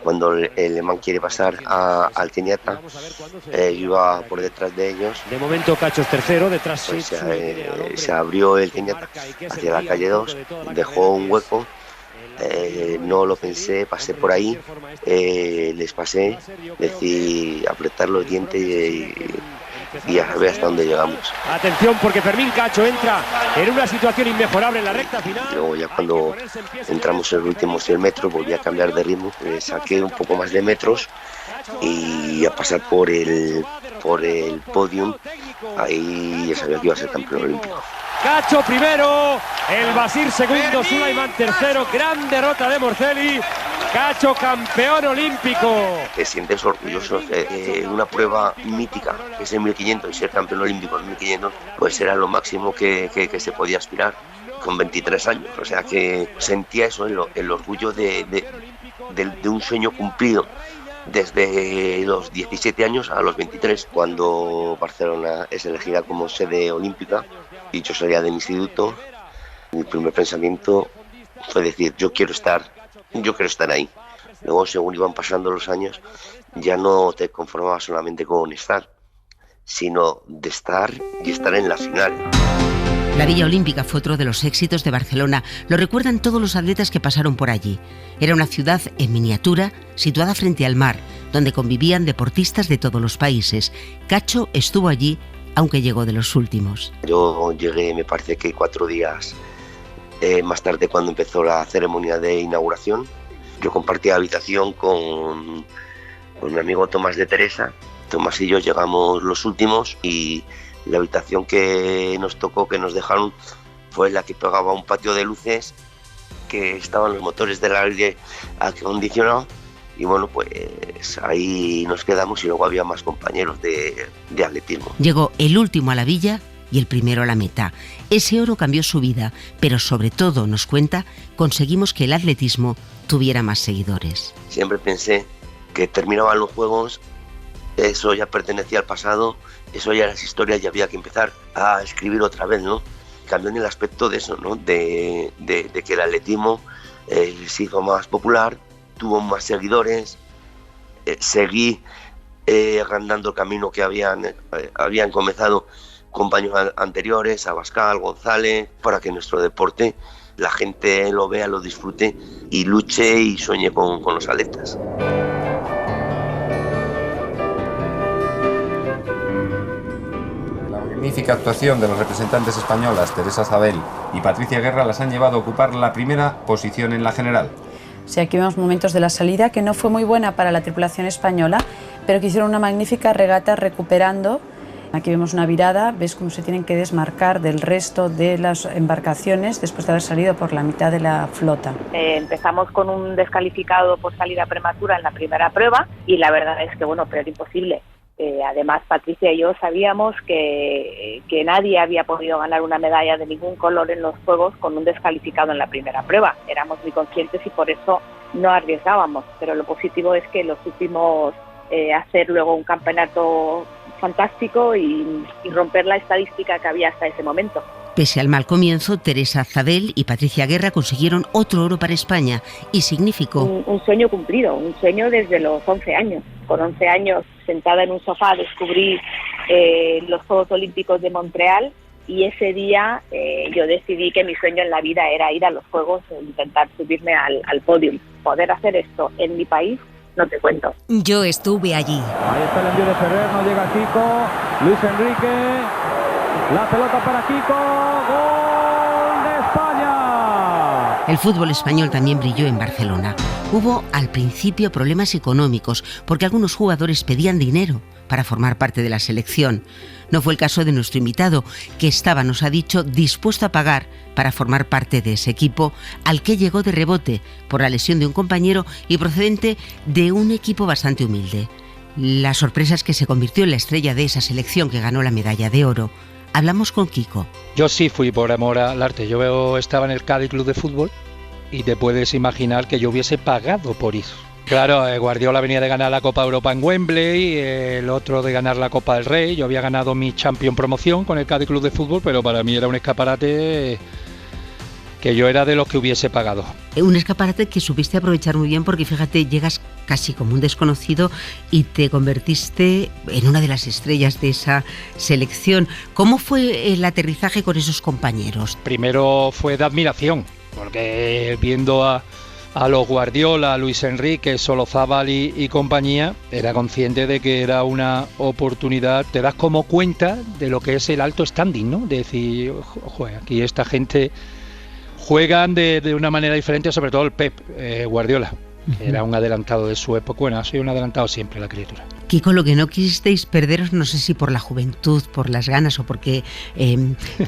cuando el Le Mans quiere pasar al Keniata, yo iba por detrás de ellos. De momento Cacho es tercero, detrás pues se abrió el Keniata hacia la calle 2, dejó un hueco, no lo pensé, pasé por ahí, les pasé, decidí apretar los dientes y a ver hasta dónde llegamos. Atención, porque Fermín Cacho entra en una situación inmejorable en la recta final. Luego ya cuando entramos en los últimos 100 metros volví a cambiar de ritmo, saqué un poco más de metros y a pasar por el podium. Ahí ya sabía que iba a ser campeón olímpico. Cacho primero, el Basir segundo, Sulaiman tercero, gran derrota de Morcelli. Cacho campeón olímpico. Te sientes orgulloso de una prueba mítica, que es el 1500, y ser campeón olímpico en 1500, pues era lo máximo que se podía aspirar con 23 años. O sea que sentía eso, el orgullo de un sueño cumplido desde los 17 años a los 23, cuando Barcelona es elegida como sede olímpica y yo salía de mi instituto. Mi primer pensamiento fue decir, yo quiero estar ahí. Luego, según iban pasando los años, ya no te conformabas solamente con estar, sino de estar y estar en la final. La Villa Olímpica fue otro de los éxitos de Barcelona. Lo recuerdan todos los atletas que pasaron por allí. Era una ciudad en miniatura, situada frente al mar, donde convivían deportistas de todos los países. Cacho estuvo allí, aunque llegó de los últimos. Yo llegué, me parece que 4 días más tarde, cuando empezó la ceremonia de inauguración. Yo compartía habitación con mi amigo Tomás de Teresa. Tomás y yo llegamos los últimos y la habitación que nos tocó, que nos dejaron, fue la que pegaba a un patio de luces, que estaban los motores del aire acondicionado, y bueno, pues ahí nos quedamos y luego había más compañeros de atletismo. Llegó el último a la villa y el primero a la meta. Ese oro cambió su vida, pero sobre todo, nos cuenta, conseguimos que el atletismo tuviera más seguidores. Siempre pensé que terminaban los Juegos, eso ya pertenecía al pasado, eso ya era historia y había que empezar a escribir otra vez, ¿no? Cambió en el aspecto de eso, ¿no? De que el atletismo se hizo más popular, tuvo más seguidores, seguí agrandando el camino que habían comenzado compañeros anteriores, Abascal, González, para que nuestro deporte la gente lo vea, lo disfrute y luche y sueñe con los atletas. La magnífica actuación de las representantes españolas Teresa Zabel y Patricia Guerra las han llevado a ocupar la primera posición en la general. Sí, aquí vemos momentos de la salida que no fue muy buena para la tripulación española, pero que hicieron una magnífica regata recuperando. Aquí vemos una virada, ves cómo se tienen que desmarcar del resto de las embarcaciones después de haber salido por la mitad de la flota. Empezamos con un descalificado por salida prematura en la primera prueba y la verdad es que, bueno, pero era imposible. Además, Patricia y yo sabíamos que nadie había podido ganar una medalla de ningún color en los Juegos con un descalificado en la primera prueba. Éramos muy conscientes y por eso no arriesgábamos, pero lo positivo es que lo supimos hacer luego un campeonato fantástico y romper la estadística que había hasta ese momento. Pese al mal comienzo, Teresa Zabel y Patricia Guerra consiguieron otro oro para España y significó un sueño cumplido, un sueño desde los 11 años. Con 11 años, sentada en un sofá, descubrí los Juegos Olímpicos de Montreal y ese día yo decidí que mi sueño en la vida era ir a los Juegos e intentar subirme al podium. Poder hacer esto en mi país, no te cuento. Yo estuve allí. Ahí está el envío de Ferrer, no llega Kiko, Luis Enrique, la pelota para Kiko, ¡gol de España! El fútbol español también brilló en Barcelona. Hubo al principio problemas económicos porque algunos jugadores pedían dinero para formar parte de la selección. No fue el caso de nuestro invitado, que estaba, nos ha dicho, dispuesto a pagar para formar parte de ese equipo al que llegó de rebote por la lesión de un compañero y procedente de un equipo bastante humilde. La sorpresa es que se convirtió en la estrella de esa selección que ganó la medalla de oro. Hablamos con Kiko. Yo sí fui por amor al arte. Yo estaba en el Cádiz Club de Fútbol y te puedes imaginar que yo hubiese pagado por ir. Claro, Guardiola venía de ganar la Copa Europa en Wembley, el otro de ganar la Copa del Rey. Yo había ganado mi Champion promoción con el Cádiz Club de Fútbol, pero para mí era un escaparate que yo era de los que hubiese pagado. Un escaparate que supiste aprovechar muy bien porque fíjate, llegas casi como un desconocido y te convertiste en una de las estrellas de esa selección. ¿Cómo fue el aterrizaje con esos compañeros? Primero fue de admiración, porque viendo a los Guardiola, a Luis Enrique, Solozábal y compañía, era consciente de que era una oportunidad. Te das como cuenta de lo que es el alto standing, ¿no? De decir, joder, aquí esta gente juegan de una manera diferente, sobre todo el Pep Guardiola, que era un adelantado de su época. Bueno, ha sido un adelantado siempre la criatura. Kiko, lo que no quisisteis perderos, no sé si por la juventud, por las ganas o porque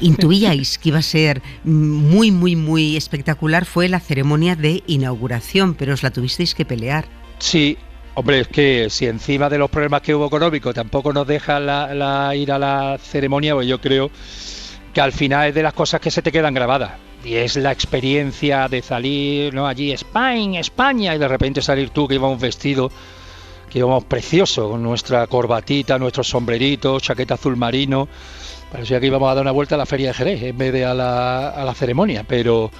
intuíais que iba a ser muy, muy, muy espectacular, fue la ceremonia de inauguración, pero os la tuvisteis que pelear. Sí, hombre, es que si encima de los problemas que hubo económicos tampoco nos deja ir a la ceremonia, pues yo creo que al final es de las cosas que se te quedan grabadas. Y es la experiencia de salir, ¿no? Allí, España, y de repente salir tú, que íbamos vestidos, que íbamos preciosos, con nuestra corbatita, nuestros sombreritos, chaqueta azul marino. Parecía que íbamos a dar una vuelta a la Feria de Jerez en vez de a la ceremonia, pero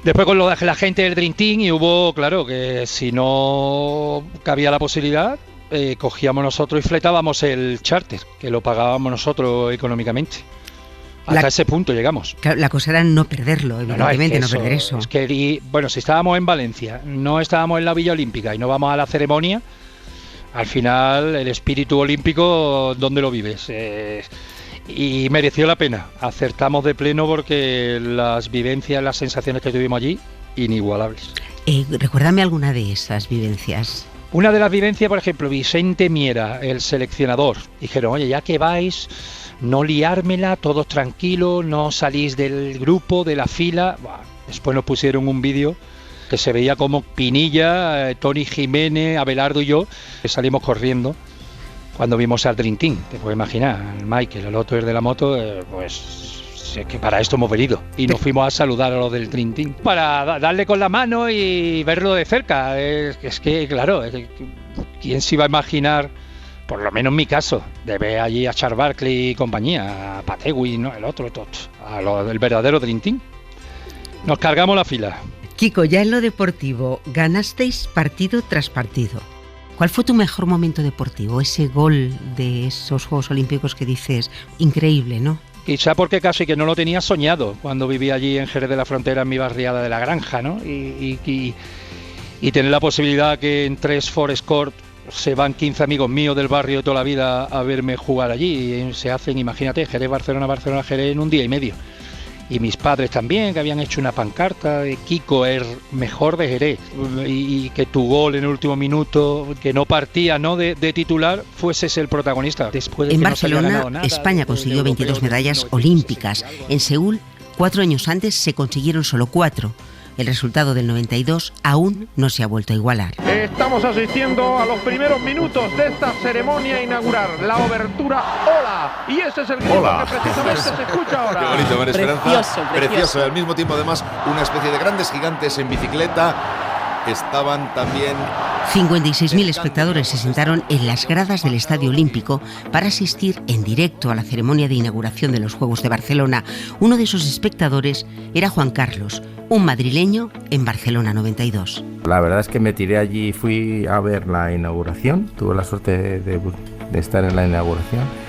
después con lo de la gente del Dream Team, y hubo, claro, que si no cabía la posibilidad, cogíamos nosotros y fletábamos el charter, que lo pagábamos nosotros económicamente. Hasta ese punto llegamos. La cosa era no perderlo, evidentemente, no perder eso. Es que, bueno, si estábamos en Valencia, no estábamos en la Villa Olímpica y no vamos a la ceremonia, al final el espíritu olímpico, ¿dónde lo vives? Y mereció la pena. Acertamos de pleno porque las vivencias, las sensaciones que tuvimos allí, inigualables. Recuérdame alguna de esas vivencias. Una de las vivencias, por ejemplo, Vicente Miera, el seleccionador, dijeron, oye, ya que vais, no liármela, todos tranquilos, no salís del grupo, de la fila. Después nos pusieron un vídeo que se veía como Pinilla, Tony Jiménez, Abelardo y yo, que salimos corriendo cuando vimos al Dream Team. Te puedes imaginar, el Michael, el otro de la moto, pues es que para esto hemos venido. Y nos fuimos a saludar a los del Dream Team para darle con la mano y verlo de cerca. Es que, claro, ¿quién se iba a imaginar? Por lo menos en mi caso, de ver allí a Charles Barkley y compañía, a Pategui, ¿no? El otro, el verdadero Dream Team. Nos cargamos la fila. Kiko, ya en lo deportivo, ganasteis partido tras partido. ¿Cuál fue tu mejor momento deportivo? Ese gol de esos Juegos Olímpicos que dices, increíble, ¿no? Quizá porque casi que no lo tenía soñado cuando vivía allí en Jerez de la Frontera, en mi barriada de La Granja, ¿no? Y tener la posibilidad que en 3 Forest Court se van 15 amigos míos del barrio de toda la vida a verme jugar allí, y se hacen, imagínate, Jerez-Barcelona, Barcelona-Jerez en un día y medio. Y mis padres también, que habían hecho una pancarta de Kiko, el mejor de Jerez, y que tu gol en el último minuto, que no partía, ¿no?, de titular, fueses el protagonista. Después de en que Barcelona, no se había ganado nada, España consiguió 22 medallas olímpicas. En Seúl, 4 años antes, se consiguieron solo 4. El resultado del 92 aún no se ha vuelto a igualar. Estamos asistiendo a los primeros minutos de esta ceremonia inaugural, la obertura Hola, y ese es el grito que precisamente se escucha ahora. Qué bonito, María Esperanza. Precioso. Y al mismo tiempo, además, una especie de grandes gigantes en bicicleta. Estaban también 56.000 espectadores se sentaron en las gradas del Estadio Olímpico para asistir en directo a la ceremonia de inauguración de los Juegos de Barcelona. Uno de esos espectadores era Juan Carlos, un madrileño en Barcelona 92. La verdad es que me tiré allí y fui a ver la inauguración. Tuve la suerte de estar en la inauguración.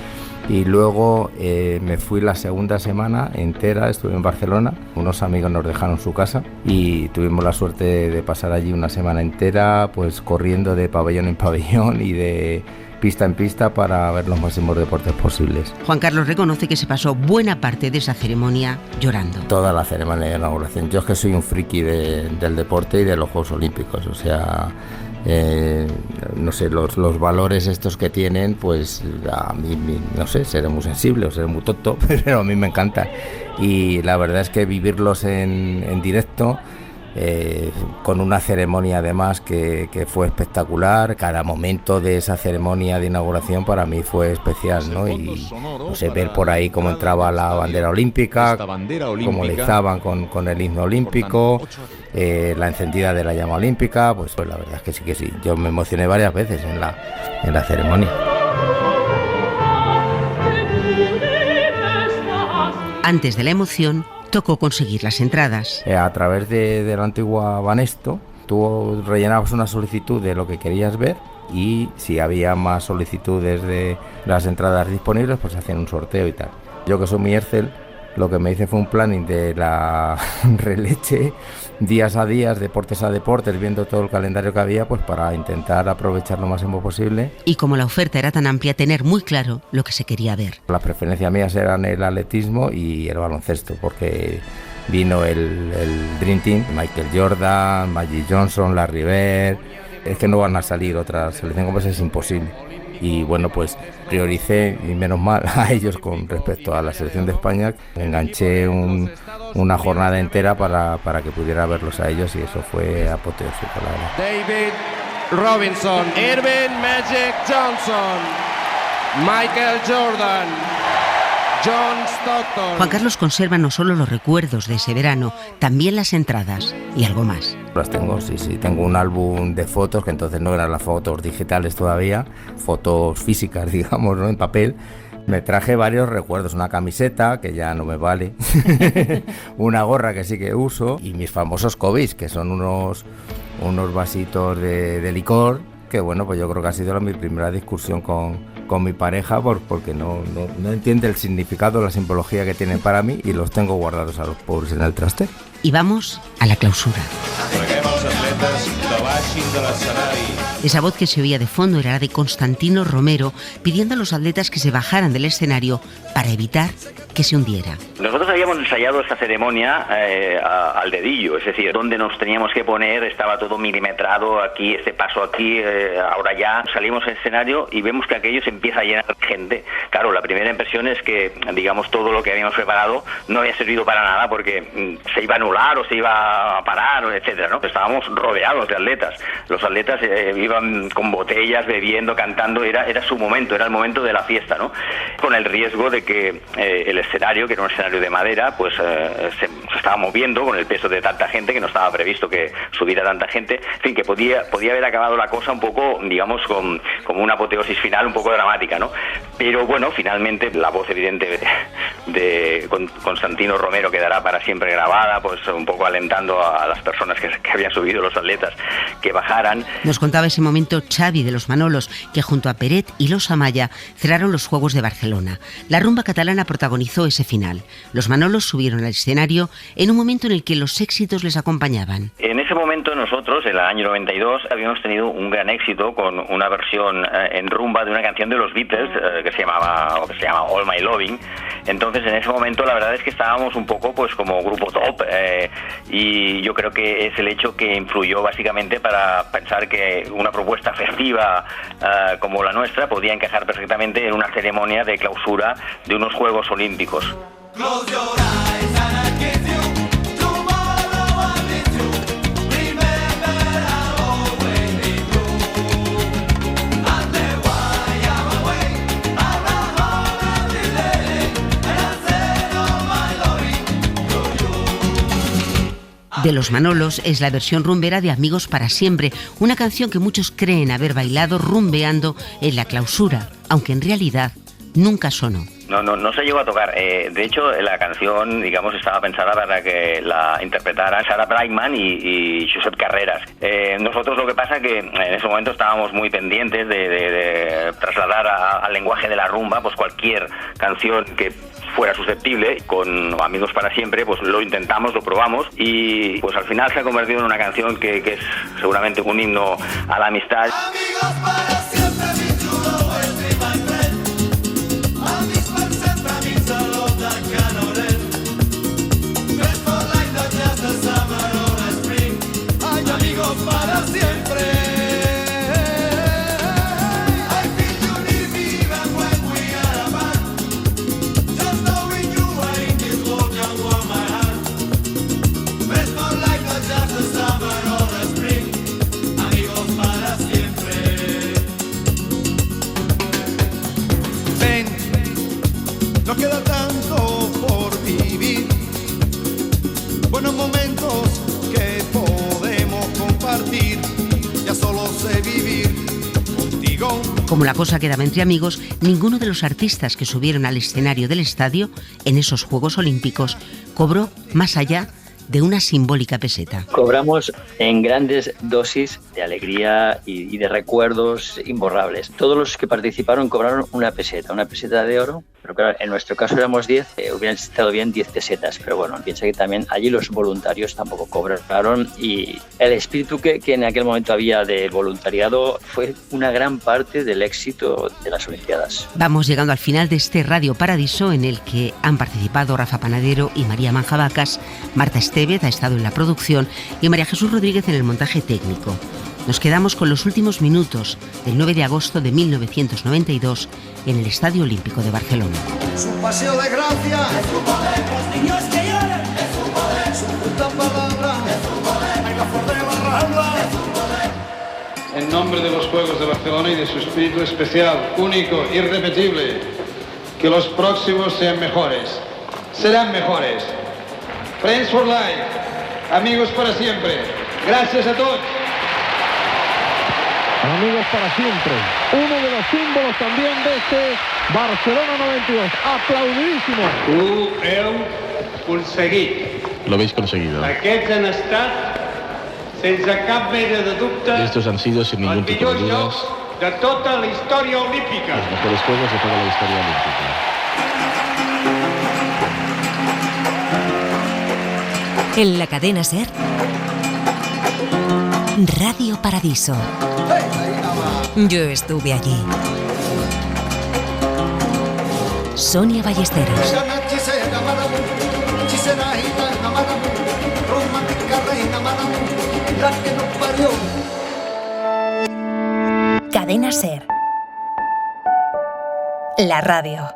Y luego me fui la segunda semana entera, estuve en Barcelona, unos amigos nos dejaron su casa y tuvimos la suerte de pasar allí una semana entera, pues corriendo de pabellón en pabellón y de pista en pista para ver los máximos deportes posibles. Juan Carlos reconoce que se pasó buena parte de esa ceremonia llorando. Toda la ceremonia de inauguración. Yo es que soy un friki del deporte y de los Juegos Olímpicos, o sea... no sé, los valores estos que tienen, pues a mí, no sé, seré muy sensible o seré muy tonto, pero a mí me encanta. Y la verdad es que vivirlos en directo, con una ceremonia además que fue espectacular. Cada momento de esa ceremonia de inauguración para mí fue especial, ¿no? Y no sé, ver por ahí cómo entraba la bandera olímpica, cómo le izaban con el himno olímpico, la encendida de la llama olímpica, pues la verdad es que sí. Yo me emocioné varias veces en la ceremonia. Antes de la emoción, tocó conseguir las entradas. A través de la antigua Banesto, tú rellenabas una solicitud de lo que querías ver y si había más solicitudes de las entradas disponibles, pues hacían un sorteo y tal. Yo, que soy muy Excel, lo que me hice fue un planning de la releche, días a días, deportes a deportes, viendo todo el calendario que había, pues para intentar aprovechar lo máximo posible. Y como la oferta era tan amplia, tener muy claro lo que se quería ver. Las preferencias mías eran el atletismo y el baloncesto, porque vino el Dream Team, Michael Jordan, Magic Johnson, Larry Bird. Es que no van a salir otras selecciones, pues es imposible. Y bueno, pues prioricé, y menos mal, a ellos con respecto a la selección de España. Enganché una jornada entera para que pudiera verlos a ellos y eso fue apoteósico, la verdad. David Robinson, Irving Magic Johnson, Michael Jordan, John Stockton. Juan Carlos conserva no solo los recuerdos de ese verano, también las entradas y algo más. Las tengo, sí, tengo un álbum de fotos, que entonces no eran las fotos digitales todavía, fotos físicas, digamos, ¿no? En papel. Me traje varios recuerdos, una camiseta, que ya no me vale, una gorra que sí que uso, y mis famosos Cobis, que son unos vasitos de licor, que bueno, pues yo creo que ha sido mi primera discusión con mi pareja, porque no entiende el significado, la simbología que tienen para mí, y los tengo guardados a los pobres en el trastero. Y vamos a la clausura. Esa voz que se oía de fondo era la de Constantino Romero, pidiendo a los atletas que se bajaran del escenario para evitar que se hundiera. Nosotros habíamos ensayado esta ceremonia al dedillo, es decir, donde nos teníamos que poner, estaba todo milimetrado, aquí, este paso aquí, ahora ya. Salimos al escenario y vemos que aquello se empieza a llenar de gente. Claro, la primera impresión es que, digamos, todo lo que habíamos preparado no había servido para nada porque se iba a anular o se iba a parar, etcétera, ¿no? Estábamos rodeados de atletas. Los atletas iban con botellas, bebiendo, cantando, era su momento, era el momento de la fiesta, ¿no? Con el riesgo de que el escenario, que era un escenario de madera, pues se estaba moviendo con el peso de tanta gente, que no estaba previsto que subiera tanta gente, en fin, que podía haber acabado la cosa un poco, digamos, como una apoteosis final un poco dramática, ¿no? Pero bueno, finalmente la voz evidente de Constantino Romero quedará para siempre grabada, pues un poco alentando a las personas que habían subido, los atletas, que bajaran. Nos contaba ese momento Xavi de los Manolos, que junto a Peret y los Amaya cerraron los Juegos de Barcelona. La rumba catalana protagonizó ese final. Los Manolos subieron al escenario en un momento en el que los éxitos les acompañaban. En ese momento nosotros, en el año 92, habíamos tenido un gran éxito con una versión en rumba de una canción de los Beatles que se llama All My Loving. Entonces, en ese momento, la verdad es que estábamos un poco pues como grupo top y yo creo que es el hecho que influyó básicamente para pensar que una propuesta festiva como la nuestra podía encajar perfectamente en una ceremonia de clausura de unos Juegos Olímpicos. De los Manolos es la versión rumbera de Amigos para Siempre, una canción que muchos creen haber bailado rumbeando en la clausura, aunque en realidad nunca sonó. No se llegó a tocar. De hecho, la canción, digamos, estaba pensada para que la interpretaran Sarah Brightman y Josep Carreras. Nosotros lo que pasa que en ese momento estábamos muy pendientes de trasladar al lenguaje de la rumba pues cualquier canción que fuera susceptible. Con Amigos para Siempre pues lo intentamos, lo probamos y pues al final se ha convertido en una canción que es seguramente un himno a la amistad. Amigos para siempre, mi chulo, para siempre. I feel you need me even when we are apart. Just knowing you are in this world can warm my heart. Best for life, not just the summer or the spring. Amigos para siempre. Como la cosa quedaba entre amigos, ninguno de los artistas que subieron al escenario del estadio en esos Juegos Olímpicos cobró más allá de una simbólica peseta. Cobramos en grandes dosis de alegría y de recuerdos imborrables. Todos los que participaron cobraron una peseta de oro, pero claro, en nuestro caso éramos 10, hubieran estado bien 10 pesetas, pero bueno, piensa que también allí los voluntarios tampoco cobraron y el espíritu que en aquel momento había de voluntariado fue una gran parte del éxito de las Olimpiadas. Vamos llegando al final de este Radio Paradiso en el que han participado Rafa Panadero y María Manjabacas, Marta Estevez ha estado en la producción y María Jesús Rodríguez en el montaje técnico. Nos quedamos con los últimos minutos del 9 de agosto de 1992 en el Estadio Olímpico de Barcelona. Es un paseo de gracia, es un poder, los niños que lloran, es un poder, su puta palabra, es un poder, hay la fuerza de la Rambla, es un poder. En nombre de los Juegos de Barcelona y de su espíritu especial, único, irrepetible, que los próximos sean mejores, serán mejores. Friends for Life, amigos para siempre. Gracias a todos. Amigos para siempre. Uno de los símbolos también de este Barcelona 92. Aplaudidísimo. Ho heu conseguit. Lo habéis conseguido. Aquests han estat, sense cap mena de dubte, Estos han sido sin ningún tipo de dudas de tota la història olímpica. los mejores Juegos de toda la historia olímpica. En la cadena SER, Radio Paradiso. Yo estuve allí. Sonia Ballesteros. Cadena SER. La radio.